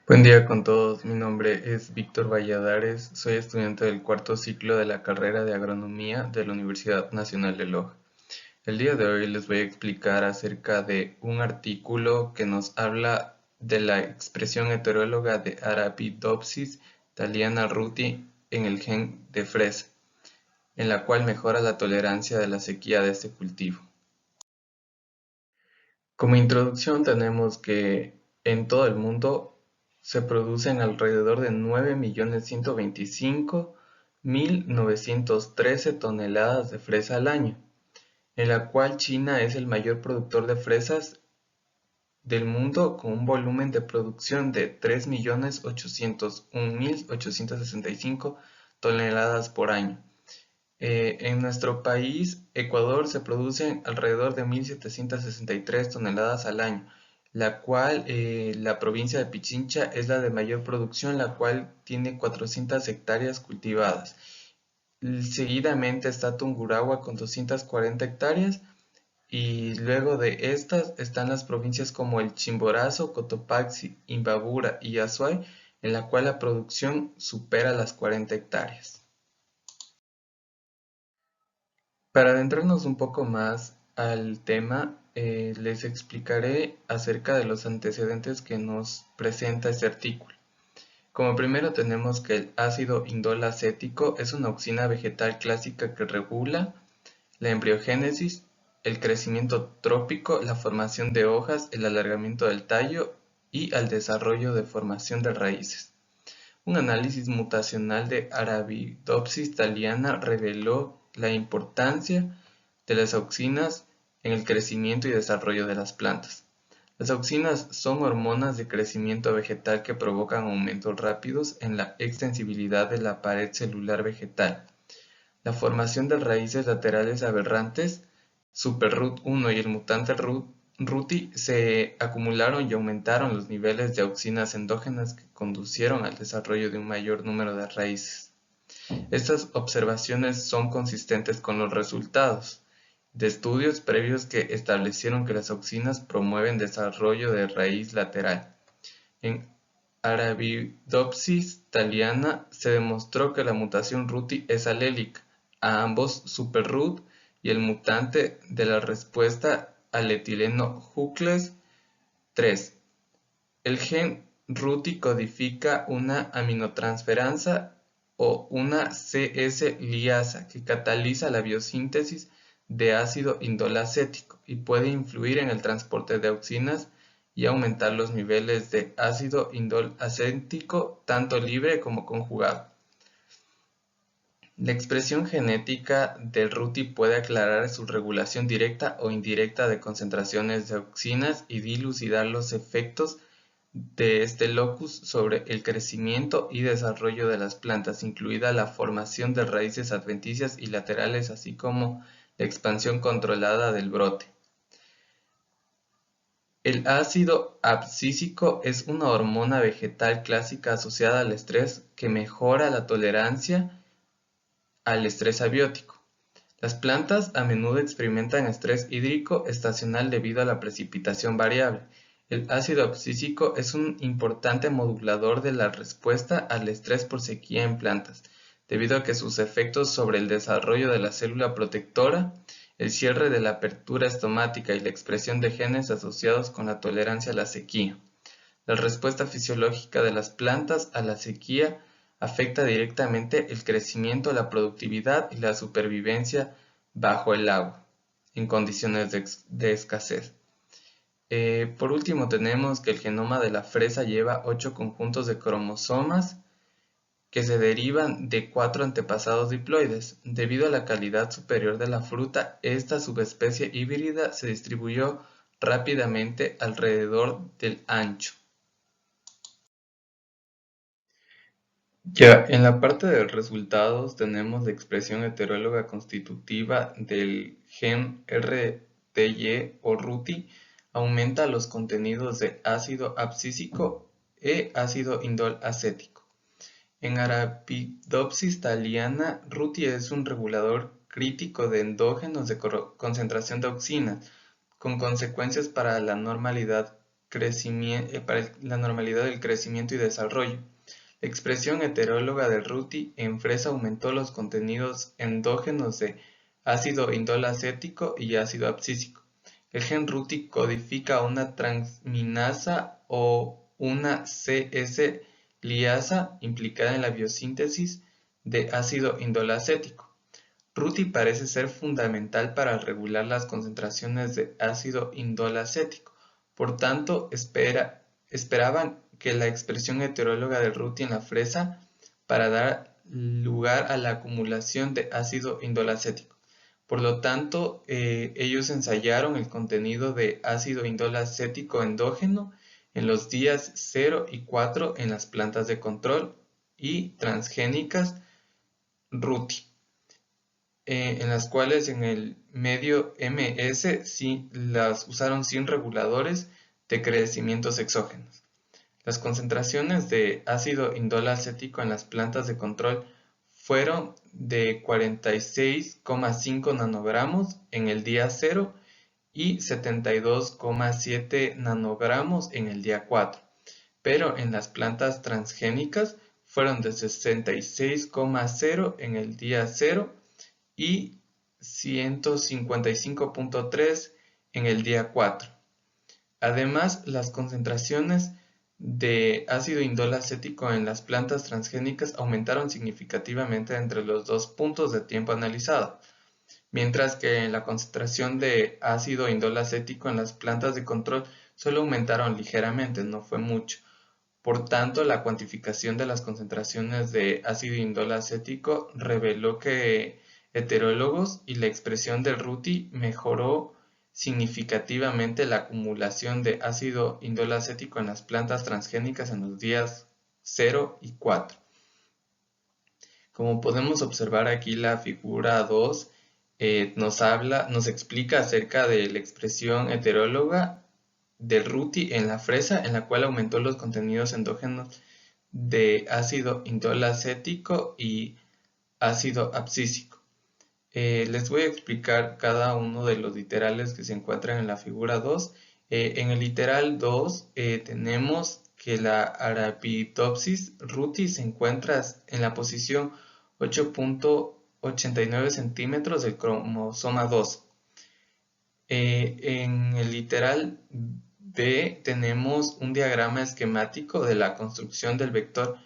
Buen día con todos, mi nombre es Víctor Valladares, soy estudiante del cuarto ciclo de la carrera de Agronomía de la Universidad Nacional de Loja. El día de hoy les voy a explicar acerca de un artículo que nos habla de la expresión heteróloga de Arabidopsis thaliana ruti en el gen de fresa, en la cual mejora la tolerancia de la sequía de este cultivo. Como introducción tenemos que en todo el mundo se producen alrededor de 9.125.913 toneladas de fresa al año, en la cual China es el mayor productor de fresas del mundo con un volumen de producción de 3.801.865 toneladas por año. En nuestro país, Ecuador, se producen alrededor de 1.763 toneladas al año, la cual la provincia de Pichincha es la de mayor producción, la cual tiene 400 hectáreas cultivadas. Seguidamente está Tungurahua con 240 hectáreas y luego de estas están las provincias como el Chimborazo, Cotopaxi, Imbabura y Azuay, en la cual la producción supera las 40 hectáreas. Para adentrarnos un poco más al tema, les explicaré acerca de los antecedentes que nos presenta este artículo. Como primero tenemos que el ácido indol acético es una auxina vegetal clásica que regula la embriogénesis, el crecimiento trópico, la formación de hojas, el alargamiento del tallo y al desarrollo de formación de raíces. Un análisis mutacional de Arabidopsis thaliana reveló la importancia de las auxinas en el crecimiento y desarrollo de las plantas. Las auxinas son hormonas de crecimiento vegetal que provocan aumentos rápidos en la extensibilidad de la pared celular vegetal. La formación de raíces laterales aberrantes, SuperRut1 y el mutante RuTi se acumularon y aumentaron los niveles de auxinas endógenas que conducieron al desarrollo de un mayor número de raíces. Estas observaciones son consistentes con los resultados de estudios previos que establecieron que las auxinas promueven desarrollo de raíz lateral. En Arabidopsis thaliana se demostró que la mutación RuTi es alélica a ambos SuperRut y el mutante de la respuesta al etileno Hucles 3. El gen RuTi codifica una aminotransferasa o una CS liasa que cataliza la biosíntesis de ácido indolacético y puede influir en el transporte de auxinas y aumentar los niveles de ácido indolacético tanto libre como conjugado. La expresión genética del RuTi puede aclarar su regulación directa o indirecta de concentraciones de auxinas y dilucidar los efectos de este locus sobre el crecimiento y desarrollo de las plantas, incluida la formación de raíces adventicias y laterales, así como la expansión controlada del brote. El ácido abscísico es una hormona vegetal clásica asociada al estrés que mejora la tolerancia al estrés abiótico. Las plantas a menudo experimentan estrés hídrico estacional debido a la precipitación variable. El ácido abscísico es un importante modulador de la respuesta al estrés por sequía en plantas, debido a que sus efectos sobre el desarrollo de la célula protectora, el cierre de la apertura estomática y la expresión de genes asociados con la tolerancia a la sequía. La respuesta fisiológica de las plantas a la sequía afecta directamente el crecimiento, la productividad y la supervivencia bajo el agua, en condiciones de escasez. Por último tenemos que el genoma de la fresa lleva 8 conjuntos de cromosomas que se derivan de 4 antepasados diploides. Debido a la calidad superior de la fruta, esta subespecie híbrida se distribuyó rápidamente alrededor del ancho. Ya, en la parte de resultados tenemos la expresión heteróloga constitutiva del gen RTY o RuTi aumenta los contenidos de ácido abscísico e ácido indol acético. En Arabidopsis thaliana, RuTi es un regulador crítico de endógenos de concentración de auxinas, con consecuencias para la normalidad la normalidad del crecimiento y desarrollo. La expresión heteróloga de Ruti en fresa aumentó los contenidos endógenos de ácido indol acético y ácido abscísico. El gen Ruti codifica una transminasa o una CS liasa implicada en la biosíntesis de ácido indol acético. Ruti parece ser fundamental para regular las concentraciones de ácido indol acético. Por tanto, esperaban que la expresión heteróloga de Ruti en la fresa para dar lugar a la acumulación de ácido indol acético. Por lo tanto, ellos ensayaron el contenido de ácido indol acético endógeno en los días 0 y 4 en las plantas de control y transgénicas Ruti. En las cuales en el medio MS sí las usaron sin reguladores de crecimientos exógenos. Las concentraciones de ácido indol acético en las plantas de control fueron de 46,5 nanogramos en el día 0 y 72,7 nanogramos en el día 4, pero en las plantas transgénicas fueron de 66,0 en el día 0 y 155,3 en el día 4. Además, las concentraciones de ácido indol acético en las plantas transgénicas aumentaron significativamente entre los dos puntos de tiempo analizados, mientras que la concentración de ácido indol acético en las plantas de control solo aumentaron ligeramente, no fue mucho. Por tanto, la cuantificación de las concentraciones de ácido indol acético reveló que heterólogos y la expresión del Ruti mejoró significativamente la acumulación de ácido indol acético en las plantas transgénicas en los días 0 y 4. Como podemos observar aquí, la figura 2 nos explica acerca de la expresión heteróloga del Ruti en la fresa, en la cual aumentó los contenidos endógenos de ácido indol acético y ácido abscísico. Les voy a explicar cada uno de los literales que se encuentran en la figura 2. En el literal 2 tenemos que la Arabidopsis ruti se encuentra en la posición 8,89 centímetros del cromosoma 2. En el literal B tenemos un diagrama esquemático de la construcción del vector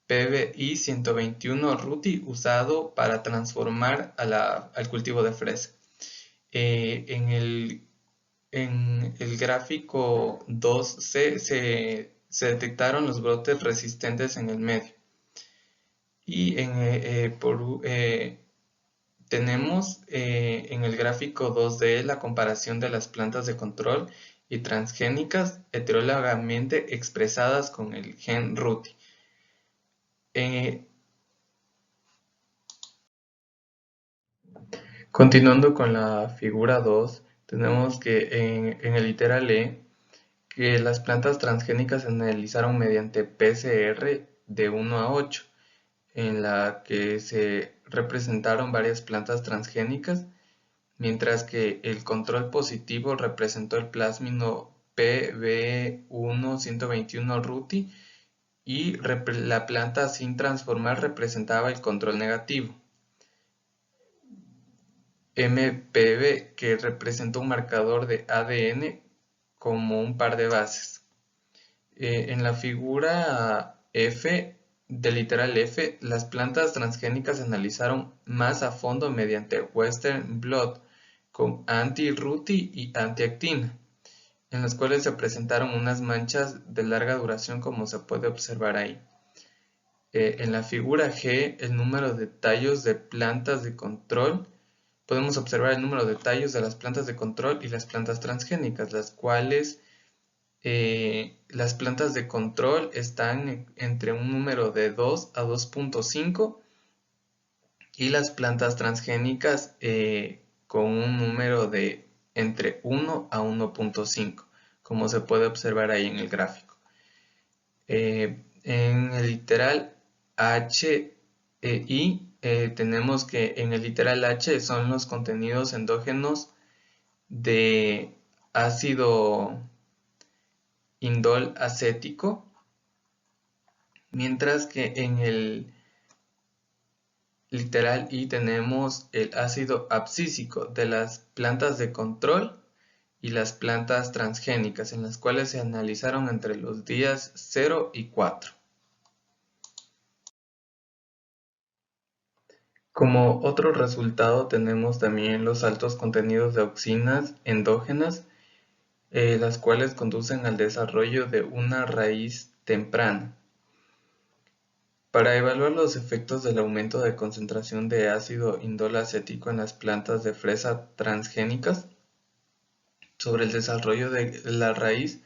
PBI 121 Ruti usado para transformar al cultivo de fresa. En el gráfico 2C se detectaron los brotes resistentes en el medio. Y tenemos en el gráfico 2D la comparación de las plantas de control y transgénicas heterólogamente expresadas con el gen Ruti. Continuando con la figura 2, tenemos que en el literal E, que las plantas transgénicas se analizaron mediante PCR de 1 a 8, en la que se representaron varias plantas transgénicas, mientras que el control positivo representó el plásmido PB1-121 Ruti y la planta sin transformar representaba el control negativo. MPB, que representó un marcador de ADN como un par de bases. En la figura F, del literal F, las plantas transgénicas se analizaron más a fondo mediante Western blot con anti-Ruti y anti-actina, en las cuales se presentaron unas manchas de larga duración como se puede observar ahí. En la figura G, el número de tallos de plantas de control, podemos observar el número de tallos de las plantas de control y las plantas transgénicas, las cuales las plantas de control están entre un número de 2 a 2,5 y las plantas transgénicas con un número de entre 1 a 1,5, como se puede observar ahí en el gráfico. En el literal H e I tenemos que en el literal H son los contenidos endógenos de ácido indol acético, mientras que en el literal I tenemos el ácido abscísico de las plantas de control y las plantas transgénicas, en las cuales se analizaron entre los días 0 y 4. Como otro resultado tenemos también los altos contenidos de auxinas endógenas, las cuales conducen al desarrollo de una raíz temprana. Para evaluar los efectos del aumento de concentración de ácido indol acético en las plantas de fresa transgénicas sobre el desarrollo de la raíz,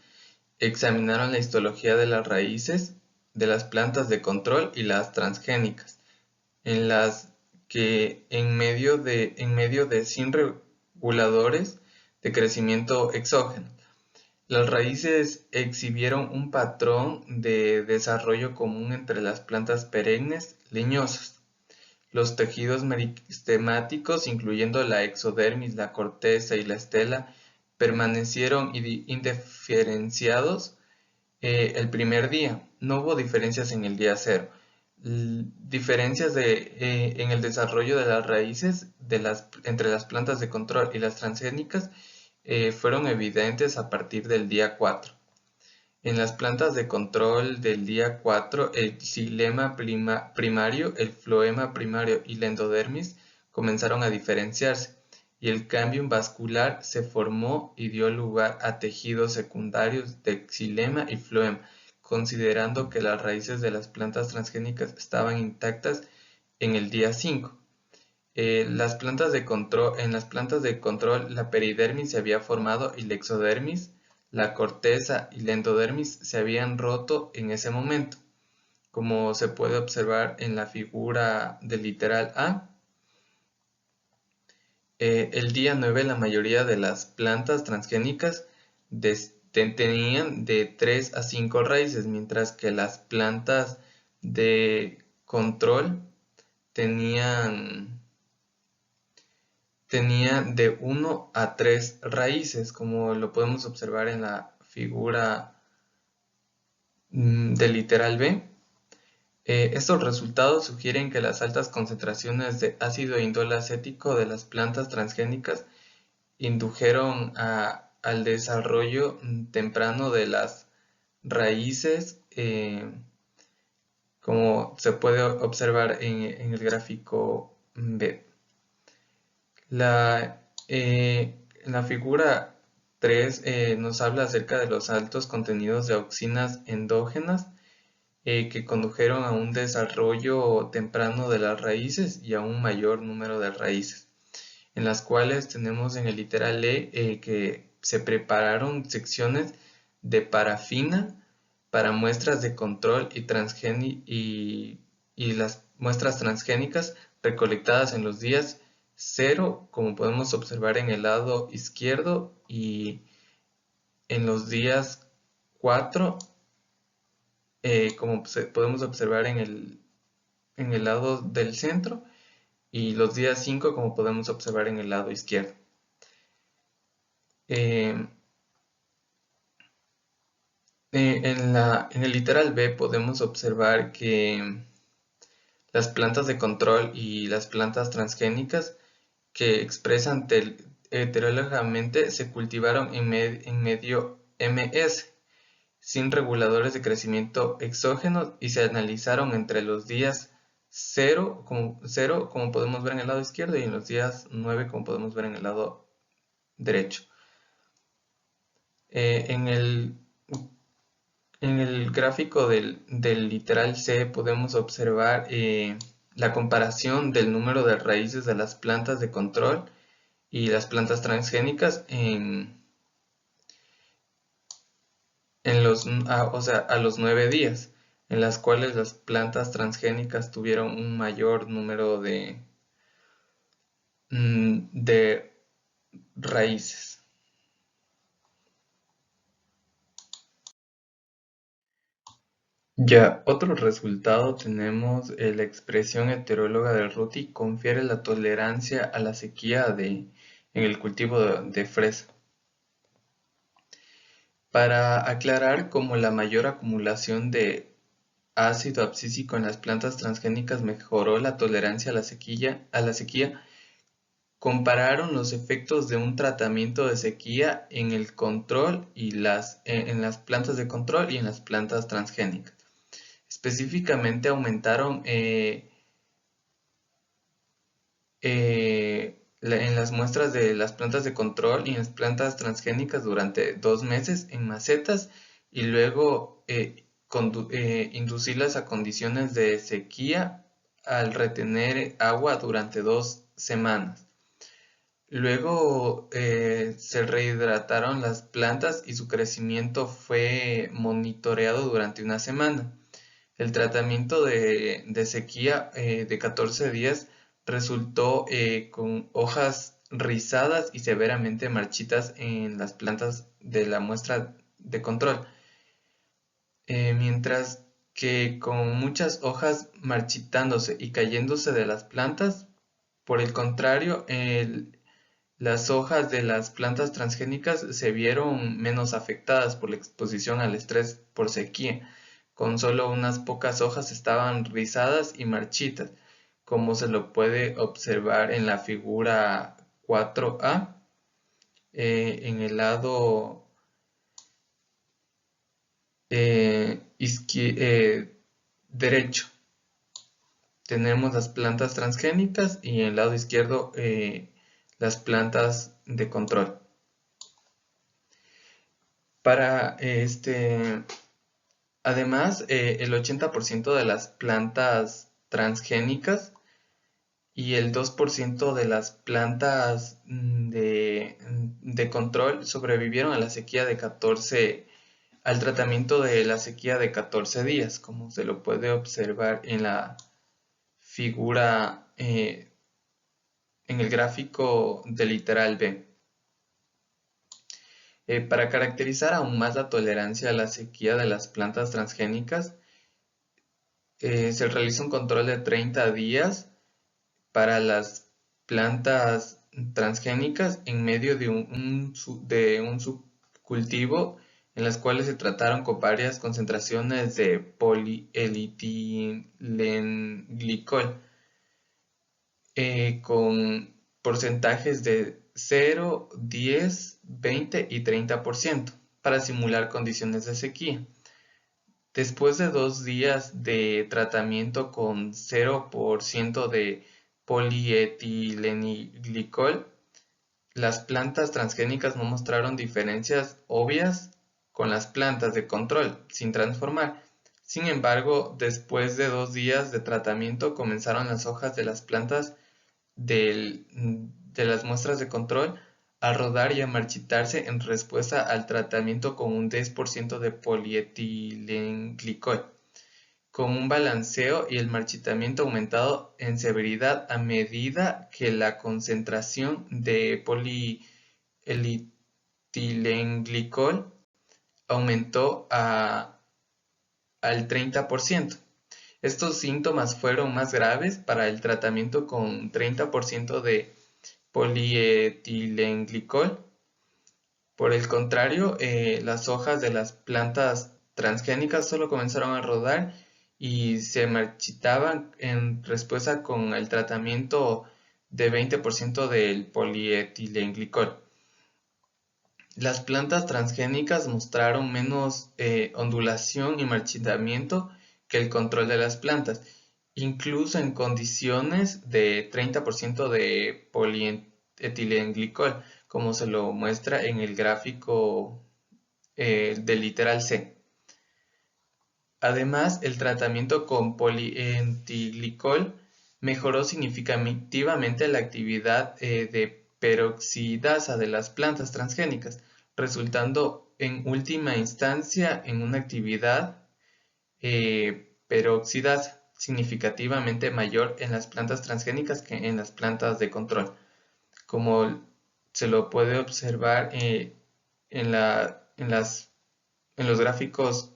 examinaron la histología de las raíces de las plantas de control y las transgénicas, en las que en medio de sin reguladores de crecimiento exógeno, las raíces exhibieron un patrón de desarrollo común entre las plantas perennes leñosas. Los tejidos meristemáticos, incluyendo la exodermis, la corteza y la estela, permanecieron indiferenciados el primer día. No hubo diferencias en el día 0. Diferencias en el desarrollo de las raíces entre las plantas de control y las transgénicas fueron evidentes a partir del día 4. En las plantas de control del día 4, el xilema primario, el floema primario y la endodermis comenzaron a diferenciarse, y el cambium vascular se formó y dio lugar a tejidos secundarios de xilema y floema, considerando que las raíces de las plantas transgénicas estaban intactas en el día 5. En las plantas de control, la peridermis se había formado y la exodermis, la corteza y la endodermis se habían roto en ese momento, como se puede observar en la figura del literal A. El día 9 la mayoría de las plantas transgénicas tenían de 3 a 5 raíces, mientras que las plantas de control tenían de 1 a 3 raíces, como lo podemos observar en la figura del literal B. Estos resultados sugieren que las altas concentraciones de ácido indol acético de las plantas transgénicas indujeron al desarrollo temprano de las raíces, como se puede observar en el gráfico B. En la figura 3 nos habla acerca de los altos contenidos de auxinas endógenas que condujeron a un desarrollo temprano de las raíces y a un mayor número de raíces, en las cuales tenemos en el literal E que se prepararon secciones de parafina para muestras de control y las muestras transgénicas recolectadas en los días 0, como podemos observar en el lado izquierdo, y en los días 4, como podemos observar en el lado del centro, y los días 5, como podemos observar en el lado izquierdo. En el literal B podemos observar que las plantas de control y las plantas transgénicas que expresan heterológicamente se cultivaron en medio MS, sin reguladores de crecimiento exógenos, y se analizaron entre los días 0, como podemos ver en el lado izquierdo, y en los días 9, como podemos ver en el lado derecho. En el gráfico del literal C podemos observar la comparación del número de raíces de las plantas de control y las plantas transgénicas a los 9 días, en las cuales las plantas transgénicas tuvieron un mayor número de raíces. Ya, otro resultado tenemos la expresión heteróloga del ruti confiere la tolerancia a la sequía en el cultivo de fresa. Para aclarar cómo la mayor acumulación de ácido abscísico en las plantas transgénicas mejoró la tolerancia a la sequía, compararon los efectos de un tratamiento de sequía en el control en las plantas de control y en las plantas transgénicas. Específicamente aumentaron en las muestras de las plantas de control y en las plantas transgénicas durante 2 meses en macetas y luego inducirlas a condiciones de sequía al retener agua durante 2 semanas. Luego se rehidrataron las plantas y su crecimiento fue monitoreado durante una semana. El tratamiento de sequía de 14 días resultó con hojas rizadas y severamente marchitas en las plantas de la muestra de control, mientras que con muchas hojas marchitándose y cayéndose de las plantas. Por el contrario, las hojas de las plantas transgénicas se vieron menos afectadas por la exposición al estrés por sequía. Con solo unas pocas hojas estaban rizadas y marchitas, como se lo puede observar en la figura 4A, en el lado derecho. Tenemos las plantas transgénicas y en el lado izquierdo las plantas de control. Además, el 80% de las plantas transgénicas y el 2% de las plantas de control sobrevivieron a la sequía de 14, al tratamiento de la sequía de 14 días, como se lo puede observar en la figura, en el gráfico del literal B. Para caracterizar aún más la tolerancia a la sequía de las plantas transgénicas, se realiza un control de 30 días para las plantas transgénicas en medio de un subcultivo en las cuales se trataron con varias concentraciones de polietilenglicol con porcentajes de 0, 10, 20 y 30% para simular condiciones de sequía. Después de 2 días de tratamiento con 0% de polietilenglicol, las plantas transgénicas no mostraron diferencias obvias con las plantas de control sin transformar. Sin embargo, después de 2 días de tratamiento comenzaron las hojas de las plantas de las muestras de control a rodar y a marchitarse en respuesta al tratamiento con un 10% de polietilenglicol, con un balanceo y el marchitamiento aumentado en severidad a medida que la concentración de polietilenglicol aumentó al 30%. Estos síntomas fueron más graves para el tratamiento con 30% de polietilenglicol. Por el contrario, las hojas de las plantas transgénicas solo comenzaron a rodar y se marchitaban en respuesta con el tratamiento de 20% del polietilenglicol. Las plantas transgénicas mostraron menos ondulación y marchitamiento que el control de las plantas, incluso en condiciones de 30% de polietilenglicol, como se lo muestra en el gráfico del literal C. Además, el tratamiento con polietilenglicol mejoró significativamente la actividad de peroxidasa de las plantas transgénicas, resultando en última instancia en una actividad peroxidasa significativamente mayor en las plantas transgénicas que en las plantas de control, como se lo puede observar en los gráficos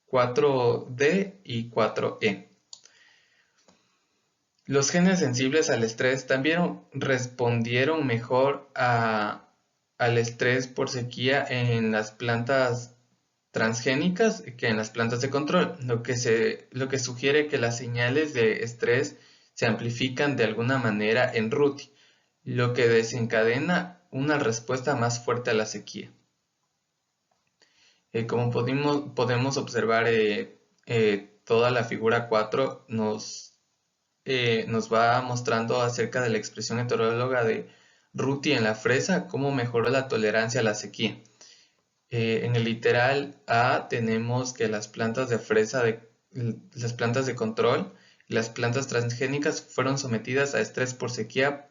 4D y 4E. Los genes sensibles al estrés también respondieron mejor a al estrés por sequía en las plantas transgénicas que en las plantas de control, lo que sugiere que las señales de estrés se amplifican de alguna manera en RUTI, lo que desencadena una respuesta más fuerte a la sequía. Como podemos observar, toda la figura 4 nos va mostrando acerca de la expresión heteróloga de RUTI en la fresa, cómo mejoró la tolerancia a la sequía. En el literal A tenemos que las plantas de las plantas de control y las plantas transgénicas fueron sometidas a estrés por sequía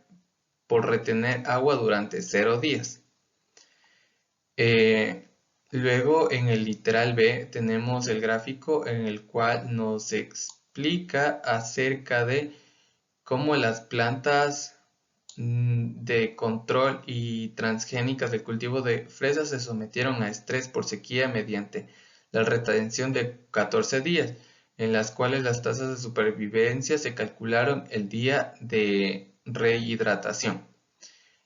por retener agua durante 0 días. Luego en el literal B tenemos el gráfico en el cual nos explica acerca de cómo las plantas de control y transgénicas del cultivo de fresas se sometieron a estrés por sequía mediante la retención de 14 días, en las cuales las tasas de supervivencia se calcularon el día de rehidratación.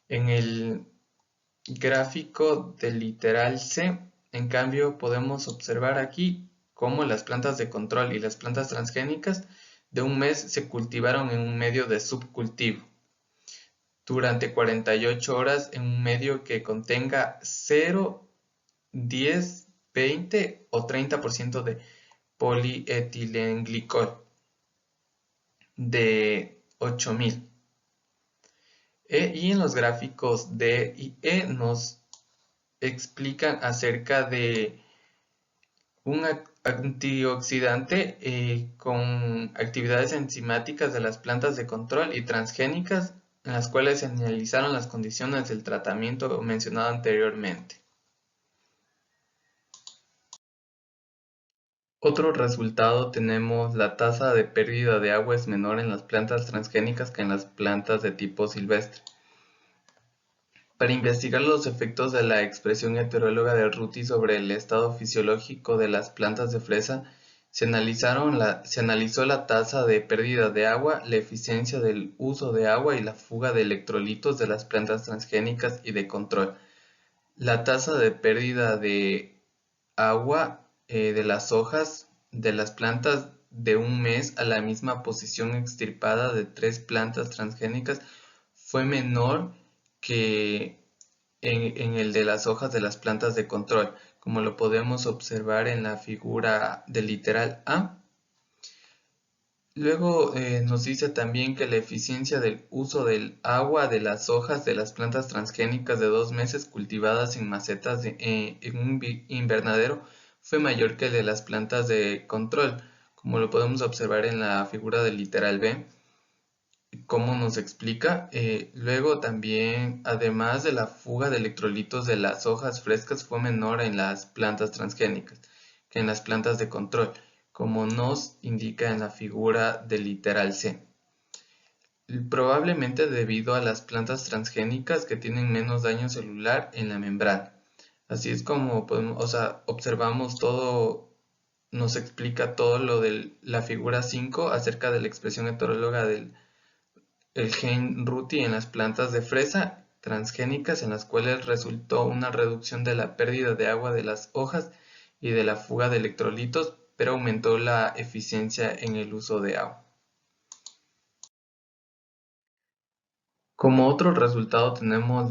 En el gráfico del literal C, en cambio, podemos observar aquí cómo las plantas de control y las plantas transgénicas de un mes se cultivaron en un medio de subcultivo durante 48 horas en un medio que contenga 0, 10, 20 o 30% de polietilenglicol de 8000. Y en los gráficos D y E nos explican acerca de un antioxidante con actividades enzimáticas de las plantas de control y transgénicas en las cuales se analizaron las condiciones del tratamiento mencionado anteriormente. Otro resultado tenemos la tasa de pérdida de agua es menor en las plantas transgénicas que en las plantas de tipo silvestre. Para investigar los efectos de la expresión heteróloga de RUTI sobre el estado fisiológico de las plantas de fresa, se analizó la tasa de pérdida de agua, la eficiencia del uso de agua y la fuga de electrolitos de las plantas transgénicas y de control. La tasa de pérdida de agua de las hojas de las plantas de un mes a la misma posición extirpada de 3 plantas transgénicas fue menor que en el de las hojas de las plantas de control, como lo podemos observar en la figura del literal A. Luego nos dice también que la eficiencia del uso del agua de las hojas de las plantas transgénicas de 2 meses cultivadas en macetas en un invernadero fue mayor que el de las plantas de control, como lo podemos observar en la figura del literal B. ¿Cómo nos explica? Luego también, además de la fuga de electrolitos de las hojas frescas fue menor en las plantas transgénicas que en las plantas de control, como nos indica en la figura del literal C. Probablemente debido a las plantas transgénicas que tienen menos daño celular en la membrana. Así es como observamos todo, nos explica todo lo de la figura 5 acerca de la expresión heteróloga del gen RUTI en las plantas de fresa transgénicas en las cuales resultó una reducción de la pérdida de agua de las hojas y de la fuga de electrolitos, pero aumentó la eficiencia en el uso de agua. Como otro resultado tenemos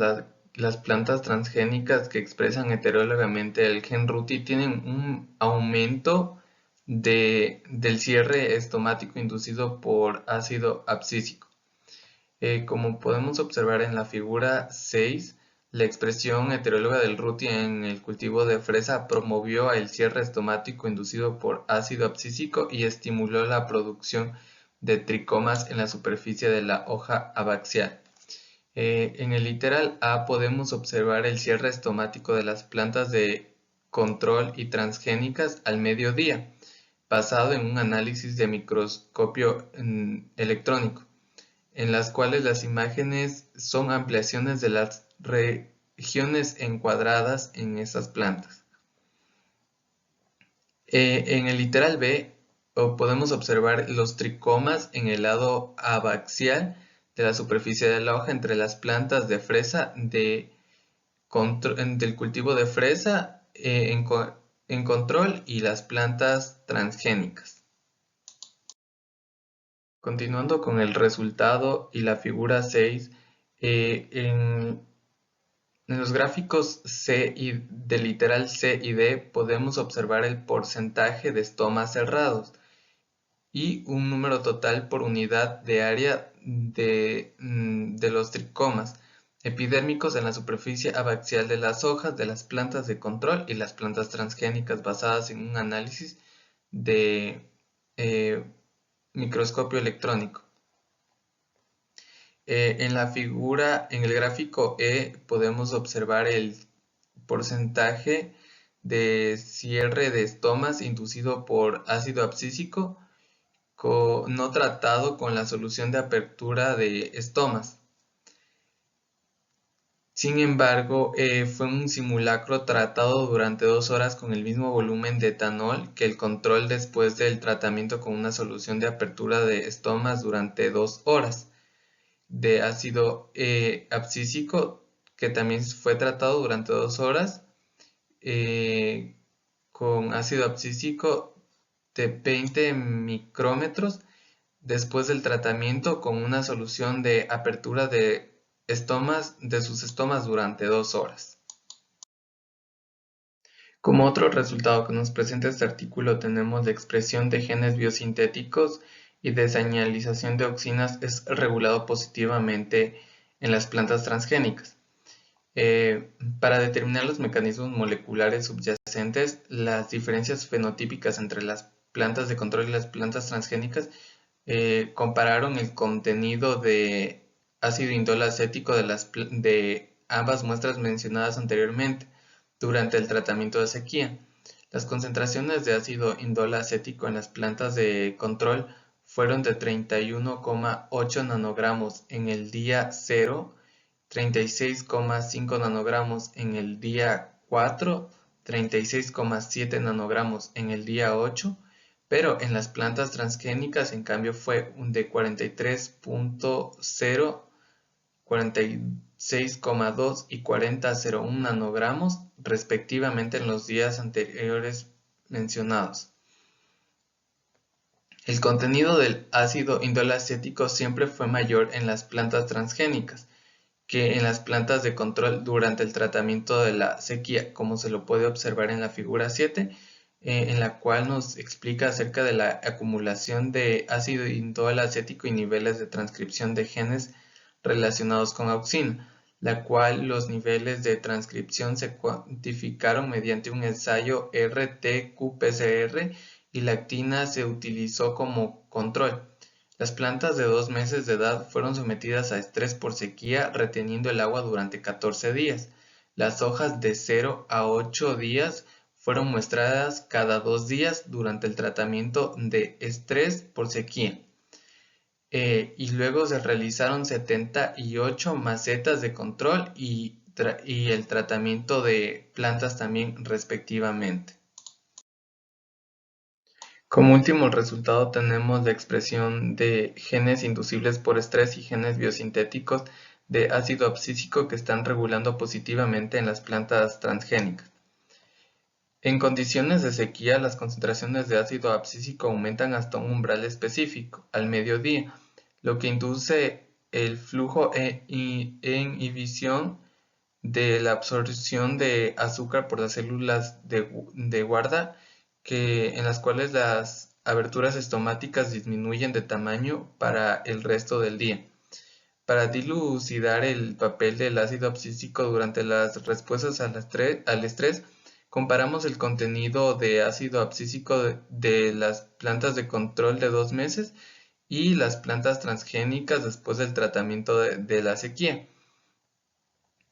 las plantas transgénicas que expresan heterólogamente el gen RUTI tienen un aumento del cierre estomático inducido por ácido abscísico. Como podemos observar en la figura 6, la expresión heteróloga del RUTI en el cultivo de fresa promovió el cierre estomático inducido por ácido abscísico y estimuló la producción de tricomas en la superficie de la hoja abaxial. En el literal A podemos observar el cierre estomático de las plantas de control y transgénicas al mediodía, basado en un análisis de microscopio electrónico, en las cuales las imágenes son ampliaciones de las regiones encuadradas en esas plantas. En el literal B podemos observar los tricomas en el lado abaxial de la superficie de la hoja entre las plantas de fresa de del cultivo de fresa en control y las plantas transgénicas. Continuando con el resultado y la figura 6, en los gráficos del literal C y D podemos observar el porcentaje de estomas cerrados y un número total por unidad de área de los tricomas epidérmicos en la superficie abaxial de las hojas de las plantas de control y las plantas transgénicas basadas en un análisis de microscopio electrónico. En el gráfico E podemos observar el porcentaje de cierre de estomas inducido por ácido abscísico no tratado con la solución de apertura de estomas. Sin embargo, fue un simulacro tratado durante 2 horas con el mismo volumen de etanol que el control después del tratamiento con una solución de apertura de estomas durante 2 horas. De ácido abscísico, que también fue tratado durante 2 horas con ácido abscísico de 20 micrómetros después del tratamiento con una solución de apertura de sus estomas durante 2 horas. Como otro resultado que nos presenta este artículo tenemos la expresión de genes biosintéticos y de señalización de auxinas es regulado positivamente en las plantas transgénicas. Para determinar los mecanismos moleculares subyacentes, las diferencias fenotípicas entre las plantas de control y las plantas transgénicas compararon el contenido de ácido indol acético de ambas muestras mencionadas anteriormente durante el tratamiento de sequía. Las concentraciones de ácido indol acético en las plantas de control fueron de 31,8 nanogramos en el día 0, 36,5 nanogramos en el día 4, 36,7 nanogramos en el día 8, pero en las plantas transgénicas en cambio fue de 43,0, 46,2 y 40,01 nanogramos respectivamente en los días anteriores mencionados. El contenido del ácido indol acético siempre fue mayor en las plantas transgénicas que en las plantas de control durante el tratamiento de la sequía, como se lo puede observar en la figura 7, en la cual nos explica acerca de la acumulación de ácido indol acético y niveles de transcripción de genes relacionados con auxina, la cual los niveles de transcripción se cuantificaron mediante un ensayo RT-qPCR y la actina se utilizó como control. Las plantas de 2 meses de edad fueron sometidas a estrés por sequía reteniendo el agua durante 14 días. Las hojas de 0 a 8 días fueron muestradas cada 2 días durante el tratamiento de estrés por sequía. Y luego se realizaron 78 macetas de control y el tratamiento de plantas también respectivamente. Como último resultado tenemos la expresión de genes inducibles por estrés y genes biosintéticos de ácido abscísico que están regulando positivamente en las plantas transgénicas. En condiciones de sequía, las concentraciones de ácido abscísico aumentan hasta un umbral específico, al mediodía, lo que induce el flujo e inhibición de la absorción de azúcar por las células de guarda en las cuales las aberturas estomáticas disminuyen de tamaño para el resto del día. Para dilucidar el papel del ácido abscísico durante las respuestas al estrés, comparamos el contenido de ácido abscísico de las plantas de control de 2 meses y las plantas transgénicas después del tratamiento de la sequía.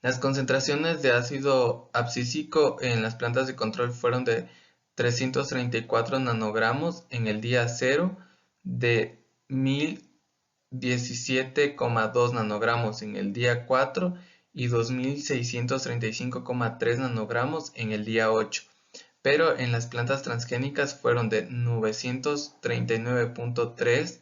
Las concentraciones de ácido abscísico en las plantas de control fueron de 334 nanogramos en el día 0, de 1017,2 nanogramos en el día 4 y 2635,3 nanogramos en el día 8. Pero en las plantas transgénicas fueron de 939,3,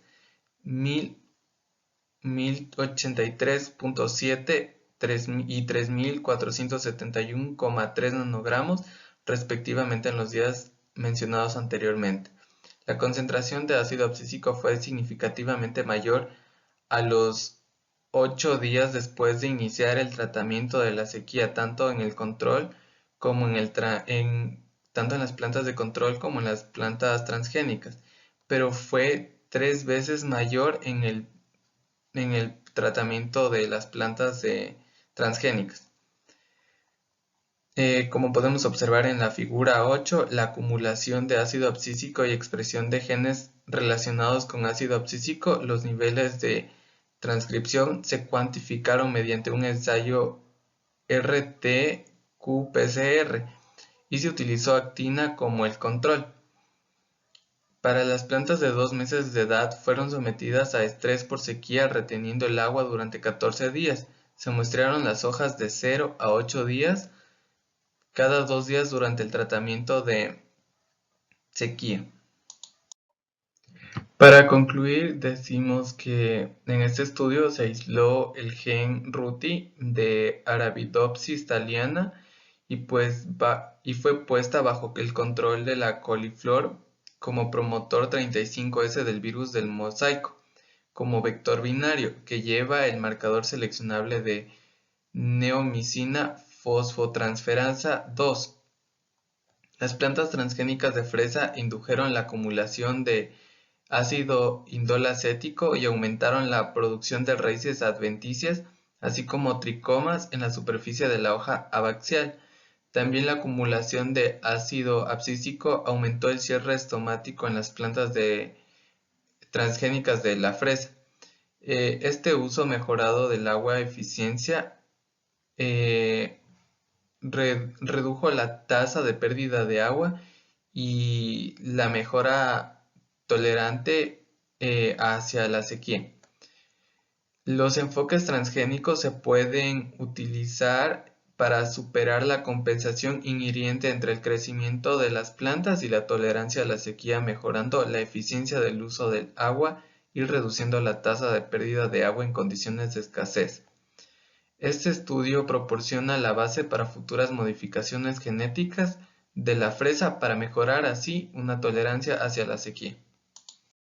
1083,7, y 3.471,3 nanogramos respectivamente en los días mencionados anteriormente. La concentración de ácido abscísico fue significativamente mayor a los 8 días después de iniciar el tratamiento de la sequía, tanto en el control como tanto en las plantas de control como en las plantas transgénicas, pero fue 3 veces mayor en el tratamiento de las plantas transgénicas. Como podemos observar en la figura 8, la acumulación de ácido abscísico y expresión de genes relacionados con ácido abscísico, los niveles de transcripción se cuantificaron mediante un ensayo RT-qPCR y se utilizó actina como el control. Para las plantas de 2 meses de edad fueron sometidas a estrés por sequía reteniendo el agua durante 14 días. Se muestrearon las hojas de 0 a 8 días cada 2 días durante el tratamiento de sequía. Para concluir, decimos que en este estudio se aisló el gen RUTI de Arabidopsis thaliana y fue puesta bajo el control de la coliflor como promotor 35S del virus del mosaico, como vector binario, que lleva el marcador seleccionable de neomicina fosfotransferasa 2. Las plantas transgénicas de fresa indujeron la acumulación de ácido indol acético y aumentaron la producción de raíces adventicias, así como tricomas en la superficie de la hoja abaxial. También la acumulación de ácido abscísico aumentó el cierre estomático en las plantas transgénicas de la fresa. Este uso mejorado del agua eficiencia redujo la tasa de pérdida de agua y la mejora tolerante hacia la sequía. Los enfoques transgénicos se pueden utilizar para superar la compensación inhiriente entre el crecimiento de las plantas y la tolerancia a la sequía, mejorando la eficiencia del uso del agua y reduciendo la tasa de pérdida de agua en condiciones de escasez. Este estudio proporciona la base para futuras modificaciones genéticas de la fresa para mejorar así una tolerancia hacia la sequía.